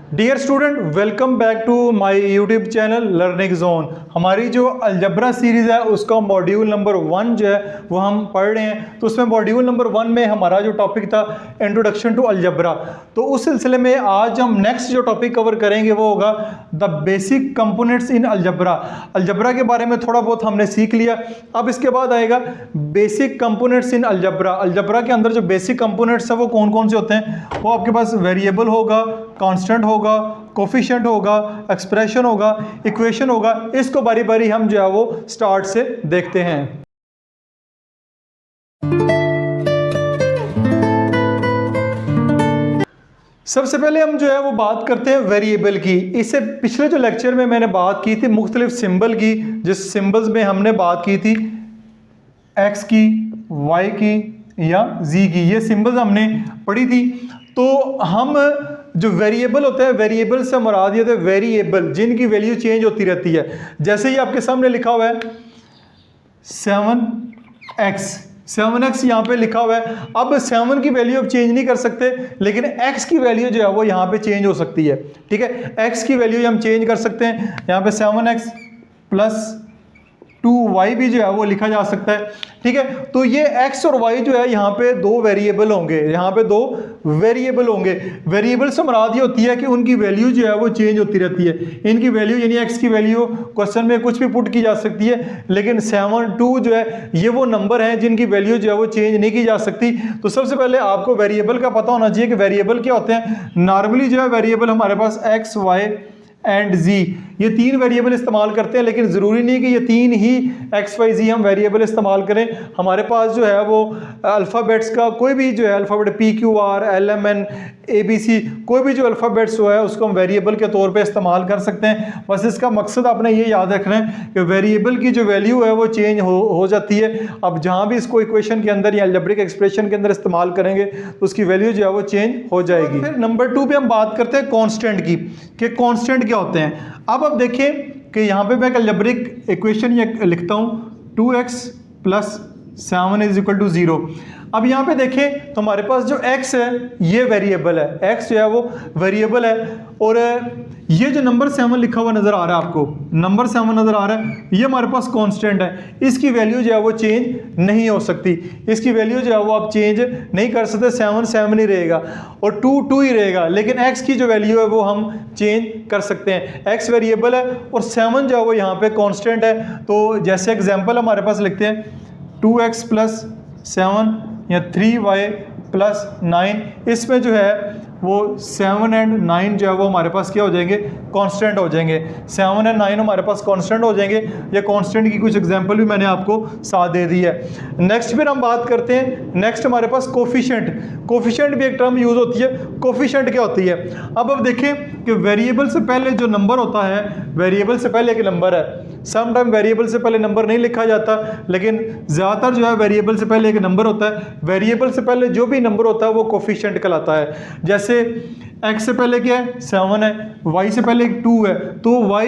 Dear student, welcome back to my YouTube channel learning zone. हमारी जो algebra series है उसका मॉड्यूल नंबर 1 जो है वो हम पढ़ रहे हैं। तो उसमें मॉड्यूल नंबर 1 में हमारा जो टॉपिक था इंट्रोडक्शन टू अलजबरा। तो उस सिलसिले में आज हम नेक्स्ट जो टॉपिक कवर करेंगे वो होगा the basic components in algebra. Algebra के बारे में थोड़ा बहुत हमने सीख लिया। अब इसके बाद आएगा basic components in algebra. Algebra के अंदर जो बेसिक कंपोनेंट्स है वो कौन कौन से होते हैं। वो आपके पास वेरिएबल होगा, कांस्टेंट होगा, कोफिशिएंट होगा, एक्सप्रेशन होगा, इक्वेशन होगा। इसको बारी बारी हम जो है वो स्टार्ट से देखते हैं। सबसे पहले हम जो है वो बात करते हैं वेरिएबल की। इससे पिछले जो लेक्चर में मैंने बात की थी मुख्तलिफ सिंबल की, जिस सिंबल्स में हमने बात की थी एक्स की, वाई की या जी की, ये सिंबल्स हमने पढ़ी थी। तो हम जो वेरिएबल होते हैं, वेरिएबल से मुराद ये होते हैं वेरिएबल जिनकी वैल्यू चेंज होती रहती है। जैसे ही आपके सामने लिखा हुआ है 7x यहाँ पे लिखा हुआ है। अब 7 की वैल्यू अब चेंज नहीं कर सकते, लेकिन x की वैल्यू जो है वो यहाँ पे चेंज हो सकती है। ठीक है, x की वैल्यू हम चेंज कर सकते हैं। यहाँ पे 7x प्लस 2y भी जो है वो लिखा जा सकता है। ठीक है, तो ये x और y जो है यहाँ पे दो वेरिएबल होंगे, यहाँ पे दो वेरिएबल होंगे। वेरिएबल से मुराद ये होती है कि उनकी वैल्यू जो है वो चेंज होती रहती है। इनकी वैल्यू यानी x की वैल्यू क्वेश्चन में कुछ भी पुट की जा सकती है, लेकिन 7, 2 जो है ये वो नंबर हैं जिनकी वैल्यू जो है वो चेंज नहीं की जा सकती। तो सबसे पहले आपको वेरिएबल का पता होना चाहिए कि वेरिएबल क्या होते हैं। नॉर्मली जो है वेरिएबल हमारे पास x, y एंड z, ये 3 वेरिएबल इस्तेमाल करते हैं, लेकिन ज़रूरी नहीं कि ये 3 ही x, y, z हम वेरिएबल इस्तेमाल करें। हमारे पास जो है वो अल्फ़ाबेट्स का कोई भी जो है alphabet P, Q, R, L, M, N, A, B, C कोई भी जो अल्फ़ाबेट्स जो है उसको हम वेरिएबल के तौर पे इस्तेमाल कर सकते हैं। बस इसका मकसद आपने ये याद रखना है कि वेरिएबल की जो वैल्यू है वो चेंज हो जाती है। अब जहाँ भी इसको इक्वेशन के अंदर या अलजेब्रिक एक्सप्रेशन के अंदर इस्तेमाल करेंगे तो उसकी वैल्यू जो है वो चेंज हो जाएगी। फिर नंबर 2 पे हम बात करते हैं कॉन्स्टेंट की, कि कॉन्स्टेंट क्या होते हैं। अब देखें कि यहाँ पे मैं अलजेब्रिक इक्वेशन ये लिखता हूँ 2x plus 7 is equal to 0। अब यहाँ पे देखें तो हमारे पास जो x है ये वेरिएबल है, x जो है वो वेरिएबल है। और ये जो नंबर 7 लिखा हुआ नज़र आ रहा है आपको, नंबर 7 नज़र आ रहा है, ये हमारे पास कांस्टेंट है। इसकी वैल्यू जो है वो चेंज नहीं हो सकती, इसकी वैल्यू जो है वो आप चेंज नहीं कर सकते। 7 7 ही रहेगा और 2 2 ही रहेगा, लेकिन x की जो वैल्यू है वो हम चेंज कर सकते हैं। x वेरिएबल है और 7 जो है वो यहाँ पे कांस्टेंट है। तो जैसे एग्जांपल हमारे पास लिखते हैं 2x प्लस 7 या 3y प्लस 9, इसमें जो है वो 7 एंड 9 जो है वो हमारे पास क्या हो जाएंगे, कांस्टेंट हो जाएंगे। 7 एंड 9 हमारे पास कांस्टेंट हो जाएंगे। ये कांस्टेंट की कुछ एग्जांपल भी मैंने आपको साथ दे दी है। नेक्स्ट फिर हम बात करते हैं, नेक्स्ट हमारे पास कोफिशिएंट। कोफिशिएंट भी एक टर्म यूज़ होती है। कोफिशिएंट क्या होती है। अब देखें कि वेरिएबल से पहले जो नंबर होता है, वेरिएबल से पहले एक नंबर है। सम टाइम वेरिएबल से पहले नंबर नहीं लिखा जाता, लेकिन ज़्यादातर जो है वेरिएबल से पहले एक नंबर होता है। वेरिएबल से पहले जो भी नंबर होता है वो कोफिशिएंट कहलाता है। जैसे x से पहले क्या है, 7 है, y से पहले 2 है, तो y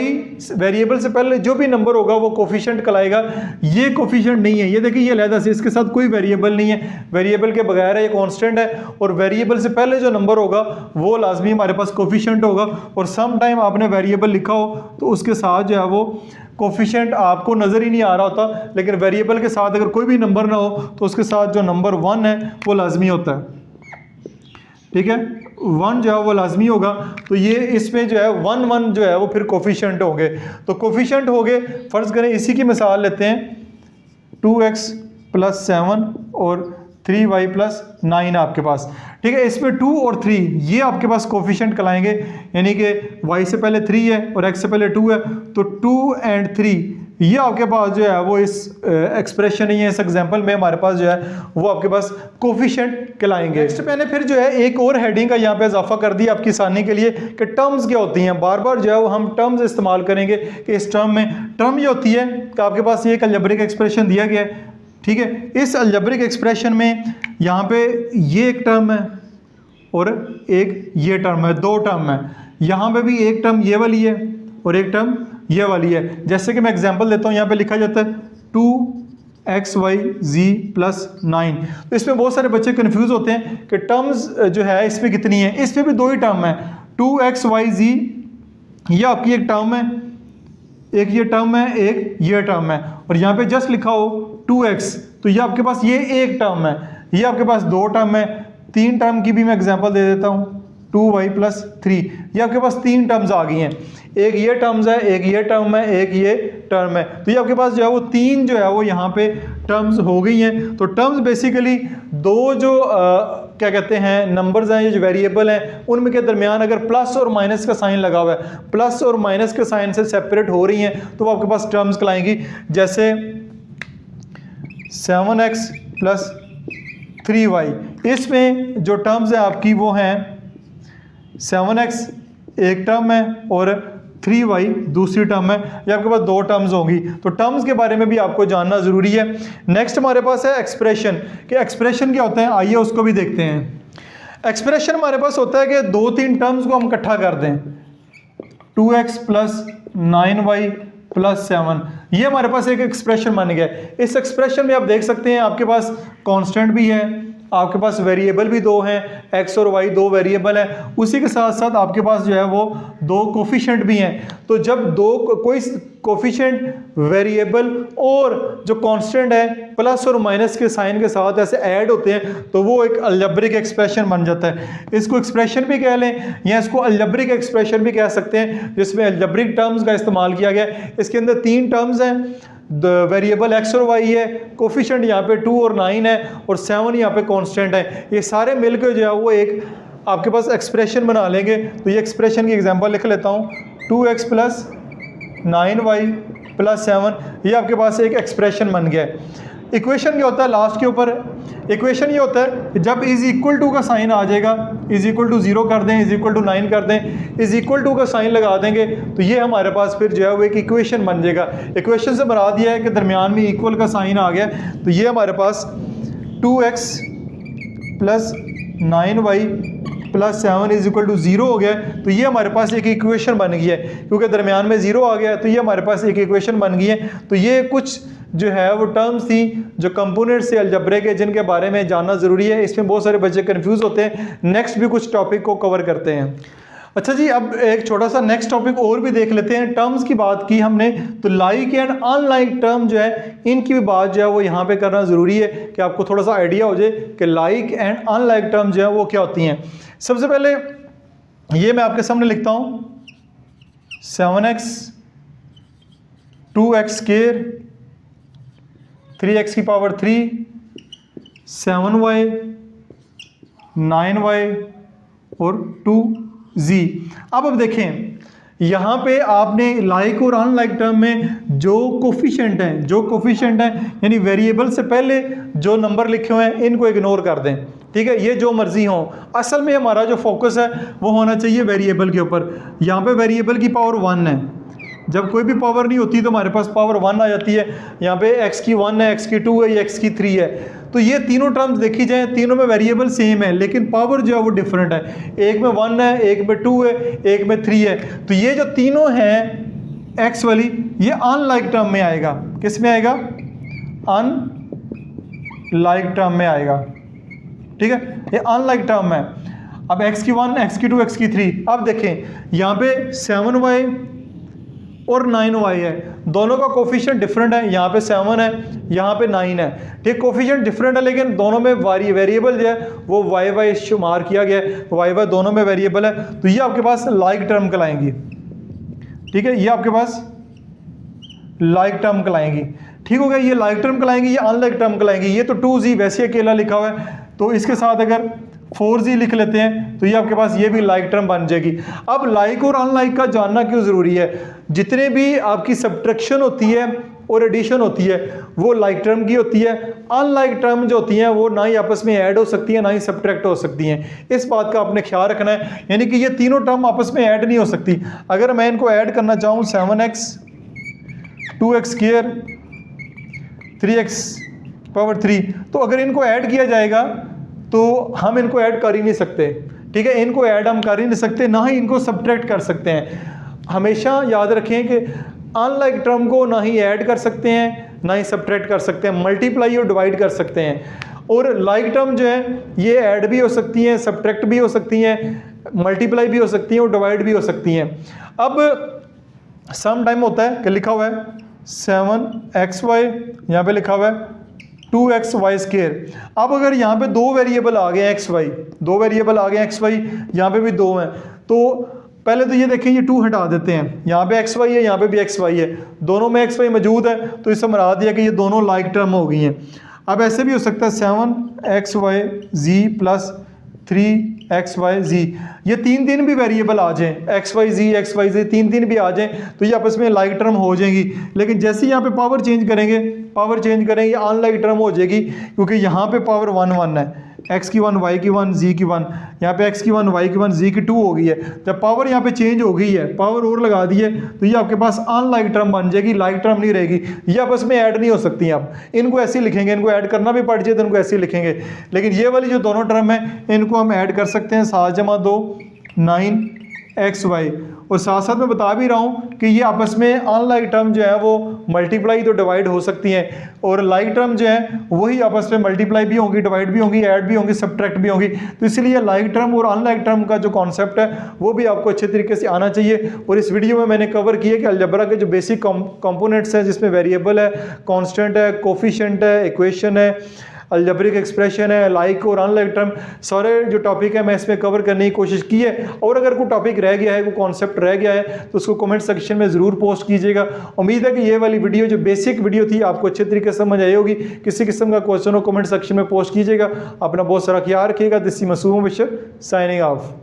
वेरिएबल से पहले जो भी नंबर होगा वो कोफिशिएंट कहलाएगा। ये कोफिशिएंट नहीं है, ये देखिए ये अलहदा से, इसके साथ कोई वेरिएबल नहीं है, वेरिएबल के बगैर है, ये कांस्टेंट है। और वेरिएबल से पहले जो नंबर होगा वो लाजमी हमारे पास कोफिशिएंट होगा। और सम टाइम आपने वेरिएबल लिखा हो तो उसके साथ जो है वो कोफिशिएंट आपको नज़र ही नहीं आ रहा होता, लेकिन वेरिएबल के साथ अगर कोई भी नंबर ना हो तो उसके साथ जो नंबर 1 है वो लाजमी होता है। ठीक है, 1 जो है वो लाजमी होगा। तो ये इसमें जो है 1 1 जो है वो फिर कोफिशिएंट होंगे। तो कोफिशिएंट हो गए, फ़र्ज़ करें इसी की मिसाल लेते हैं 2x प्लस 7 और 3y प्लस 9 आपके पास। ठीक है, इसमें 2 और 3 ये आपके पास कोफिशिएंट कहलाएंगे, यानी कि y से पहले 3 है और x से पहले 2 है, तो 2 एंड 3 ये आपके पास जो है वो इस एक्सप्रेशन ही है, इस एग्जांपल में हमारे पास जो है वो आपके पास कोफिशिएंट कहलाएंगे। नेक्स्ट मैंने फिर जो है एक और हेडिंग का यहाँ पे इजाफा कर दिया आपकी आसानी के लिए कि टर्म्स क्या होती हैं। बार बार जो है वो हम टर्म्स इस्तेमाल करेंगे कि इस टर्म में, टर्म ये होती है कि आपके पास ये एक अलजेब्रिक एक्सप्रेशन दिया गया है। ठीक है, इस अलजेब्रिक एक्सप्रेशन में यहाँ पे ये एक टर्म है और एक ये टर्म है, 2 टर्म है। यहाँ पे भी एक टर्म ये वाली है और एक टर्म ये वाली है। जैसे कि मैं एग्जांपल देता हूँ, यहाँ पे लिखा जाता है 2xyz प्लस 9। तो इसमें बहुत सारे बच्चे कंफ्यूज होते हैं कि टर्म्स जो है इसमें कितनी है। इसमें भी 2 ही टर्म है, 2xyz ये आपकी एक टर्म है, एक ये टर्म है, एक ये टर्म है, और यहाँ पे जस्ट लिखा हो 2x, तो ये आपके पास ये एक टर्म है, ये आपके पास दो टर्म है, तीन टर्म की भी मैं एग्जांपल दे देता हूँ, 2y + 3, ये आपके पास तीन टर्म्स आ गई हैं, एक ये टर्म्स है, एक ये टर्म है, एक ये टर्म है, तो ये आपके पास जो है वो तीन जो है वो यहाँ पे टर्म्स हो गई हैं। तो टर्म्स बेसिकली दो जो क्या कहते हैं नंबर्स हैं, ये जो वेरिएबल हैं, उनमें के दरमियान अगर प्लस और माइनस का साइन लगा हुआ है, प्लस और माइनस के साइन से सेपरेट हो रही हैं, तो वो आपके पास टर्म्स कहलाएंगी। जैसे 7x + 3y, इसमें जो टर्म्स हैं आपकी वो हैं 7x एक टर्म है और 3y दूसरी टर्म है, ये आपके पास दो टर्म्स होंगी। तो टर्म्स के बारे में भी आपको जानना ज़रूरी है। नेक्स्ट हमारे पास है एक्सप्रेशन, कि एक्सप्रेशन क्या होता है, आइए उसको भी देखते हैं। एक्सप्रेशन हमारे पास होता है कि दो तीन टर्म्स को हम इकट्ठा कर दें, 2x + 9y + 7, ये हमारे पास एक एक्सप्रेशन बन गया। इस एक्सप्रेशन में आप देख सकते हैं आपके पास कांस्टेंट भी है, आपके पास वेरिएबल भी दो हैं, x और y दो वेरिएबल हैं, उसी के साथ साथ आपके पास जो है वो दो कोफिशिएंट भी हैं। तो जब कोई कोफिशिएंट वेरिएबल और जो कांस्टेंट है प्लस और माइनस के साइन के साथ ऐसे ऐड होते हैं, तो वो एक अलजेब्रिक एक्सप्रेशन बन जाता है। इसको एक्सप्रेशन भी कह लें या इसको अलजेब्रिक एक्सप्रेशन भी कह सकते हैं, जिसमें अलजेब्रिक टर्म्स का इस्तेमाल किया गया। इसके अंदर तीन टर्म्स हैं, वेरिएबल x और y है, कोफिशिएंट यहाँ पे 2 और 9 है, और 7 यहाँ पे कांस्टेंट है। ये सारे मिलकर जो है वो एक आपके पास एक्सप्रेशन बना लेंगे। तो ये एक्सप्रेशन की एग्जांपल लिख लेता हूँ, 2x + 9y + 7, ये आपके पास एक एक्सप्रेशन बन गया है। इक्वेशन क्या होता है लास्ट के ऊपर, इक्वेशन ये होता है कि जब = का साइन आ जाएगा, =0 कर दें, =9 कर दें, =टू का साइन लगा देंगे, तो ये हमारे पास फिर जो है वो एक इक्वेशन बन जाएगा। इक्वेशन से मराद ये है कि दरमियान में इक्वल का साइन आ गया, तो ये हमारे पास 2x + 9y + 7 = 0 हो गया। तो ये हमारे पास एक इक्वेशन बन गई है, क्योंकि दरमियान में 0 आ गया, तो ये हमारे पास एक इक्वेशन बन गई है। तो ये कुछ जो है वो टर्म्स थी जो कंपोनेंट से अलजब्रे के, जिनके बारे में जानना ज़रूरी है। इसमें बहुत सारे बच्चे कंफ्यूज होते हैं। नेक्स्ट भी कुछ टॉपिक को कवर करते हैं। अच्छा जी, अब एक छोटा सा नेक्स्ट टॉपिक और भी देख लेते हैं। टर्म्स की बात की हमने, तो लाइक एंड अनलाइक टर्म जो है, इनकी भी बात जो है वो यहाँ पे करना ज़रूरी है कि आपको थोड़ा सा आइडिया हो जाए कि लाइक एंड अनलाइक टर्म जो है वो क्या होती हैं। सबसे पहले ये मैं आपके सामने लिखता हूँ, 7x 2x², 3x⁻³ 7y 9y और 2z। अब देखें यहाँ पे आपने लाइक और अनलाइक टर्म में जो कोफिशिएंट हैं यानी वेरिएबल से पहले जो नंबर लिखे हुए हैं, इनको इग्नोर कर दें। ठीक है, ये जो मर्जी हो, असल में हमारा जो फोकस है वो होना चाहिए वेरिएबल के ऊपर। यहाँ पे वेरिएबल की पावर 1 है, जब कोई भी पावर नहीं होती तो हमारे पास पावर 1 आ जाती है। यहाँ पे x की 1 है, x की 2 है, या x की 3 है। तो ये तीनों टर्म्स देखी जाए, तीनों में वेरिएबल सेम है, लेकिन पावर जो है वो डिफरेंट है। एक में 1 है, एक में 2 है, एक में 3 है। तो ये जो तीनों हैं x वाली, ये अनलाइक टर्म में आएगा। किस में आएगा? अनलाइक टर्म में आएगा। ठीक है, ये अनलाइक टर्म है। अब x की 1, x की 2, x की 3। अब देखें यहाँ पे 7y और 9y है, दोनों का कोफिशिएंट डिफरेंट है। यहाँ पे 7 है, यहाँ पे 9 है। ठीक, कोफिशिएंट डिफरेंट है, लेकिन दोनों में वेरिएबल जो है वो y शुमार किया गया है। y दोनों में वेरिएबल है, तो ये आपके पास लाइक टर्म कहलाएंगी। ठीक है, ये आपके पास लाइक टर्म कहलाएंगी। ठीक हो गया, ये लाइक टर्म कहलाएंगी, ये अनलाइक टर्म कहलाएंगी। ये तो 2z वैसे अकेला लिखा हुआ है, तो इसके साथ अगर 4z लिख लेते हैं तो ये आपके पास ये भी लाइक टर्म बन जाएगी। अब लाइक और अनलाइक का जानना क्यों ज़रूरी है? जितने भी आपकी सब्ट्रैक्शन होती है और एडिशन होती है वो लाइक टर्म की होती है। अनलाइक टर्म जो होती हैं वो ना ही आपस में ऐड हो सकती हैं, ना ही सब्ट्रैक्ट हो सकती हैं। इस बात का आपने ख्याल रखना है, यानी कि ये तीनों टर्म आपस में ऐड नहीं हो सकती। अगर मैं इनको ऐड करना चाहूँ, 7x 2x², 3x⁻³, तो अगर इनको ऐड किया जाएगा तो हम इनको ऐड कर ही नहीं सकते। ठीक है, इनको ऐड हम कर ही नहीं सकते, ना ही इनको सब्ट्रैक्ट कर सकते हैं। हमेशा याद रखें कि अनलाइक टर्म को ना ही ऐड कर सकते हैं, ना ही सब्ट्रैक्ट कर सकते हैं, मल्टीप्लाई और डिवाइड कर सकते हैं। और लाइक टर्म जो है ये ऐड भी हो सकती हैं, सब्ट्रैक्ट भी हो सकती हैं, मल्टीप्लाई भी हो सकती हैं और डिवाइड भी हो सकती हैं। अब सम टाइम होता है कि लिखा हुआ है 7xy, यहाँ पे लिखा हुआ है 2xy स्क्वायर। अब अगर यहाँ पे दो वेरिएबल आ गए xy, दो वेरिएबल आ गए xy, यहाँ पे भी दो हैं, तो पहले तो ये देखें ये 2 हटा देते हैं, यहाँ पे xy है, यहाँ पे भी xy है, दोनों में xy मौजूद है, तो इससे मरा दिया कि ये दोनों लाइक टर्म हो गई हैं। अब ऐसे भी हो सकता है 7xyz प्लस 3xyz, ये तीन भी वेरिएबल आ जाएं, xyz तीन भी आ जाएं, तो ये आपस में लाइक टर्म हो जाएंगी। लेकिन जैसे यहाँ पे पावर चेंज करेंगे अनलाइक टर्म हो जाएगी, क्योंकि यहाँ पे पावर 1 1 है, x की 1 y की 1 z की 1, यहाँ पे x की 1 y की 1 z की 2 हो गई है। जब पावर यहाँ पे चेंज हो गई है, पावर और लगा दी है, तो ये आपके पास अनलाइक टर्म बन जाएगी, लाइक टर्म नहीं रहेगी। ये आपस में ऐड नहीं हो सकती। आप इनको ऐसे लिखेंगे, इनको ऐड करना भी पड़ जाए तो इनको ऐसे लिखेंगे, लेकिन ये वाली जो दोनों टर्म है इनको हम ऐड कर सकते हैं। 7 जमा 2 9xy, और साथ साथ मैं बता भी रहा हूँ कि ये आपस में अनलाइक टर्म जो है वो मल्टीप्लाई तो डिवाइड हो सकती हैं, और लाइक टर्म जो है वही आपस में मल्टीप्लाई भी होंगी, डिवाइड भी होंगी, ऐड भी होंगी, सब्ट्रैक्ट भी होंगी। तो इसलिए लाइक टर्म और अनलाइक टर्म का जो कॉन्सेप्ट है वो भी आपको अच्छे तरीके से आना चाहिए। और इस वीडियो में मैंने कवर किया कि अलजेब्रा के जो बेसिक कंपोनेंट्स हैं, जिसमें वेरिएबल है, कॉन्स्टेंट है, कोफिशिएंट है, इक्वेशन है, अलजेब्रिक एक्सप्रेशन है, लाइक और अनलाइक टर्म, सारे जो टॉपिक है मैं इसमें कवर करने की कोशिश की है। और अगर कोई टॉपिक रह गया है, कोई कॉन्सेप्ट रह गया है, तो उसको कमेंट सेक्शन में ज़रूर पोस्ट कीजिएगा। उम्मीद है कि ये वाली वीडियो जो बेसिक वीडियो थी आपको अच्छे तरीके से समझ आई होगी। किसी किस्म का क्वेश्चन हो कमेंट सेक्शन में पोस्ट कीजिएगा। अपना बहुत सारा ख्याल रखिएगा। दिस इज मासूम बशर साइनिंग ऑफ।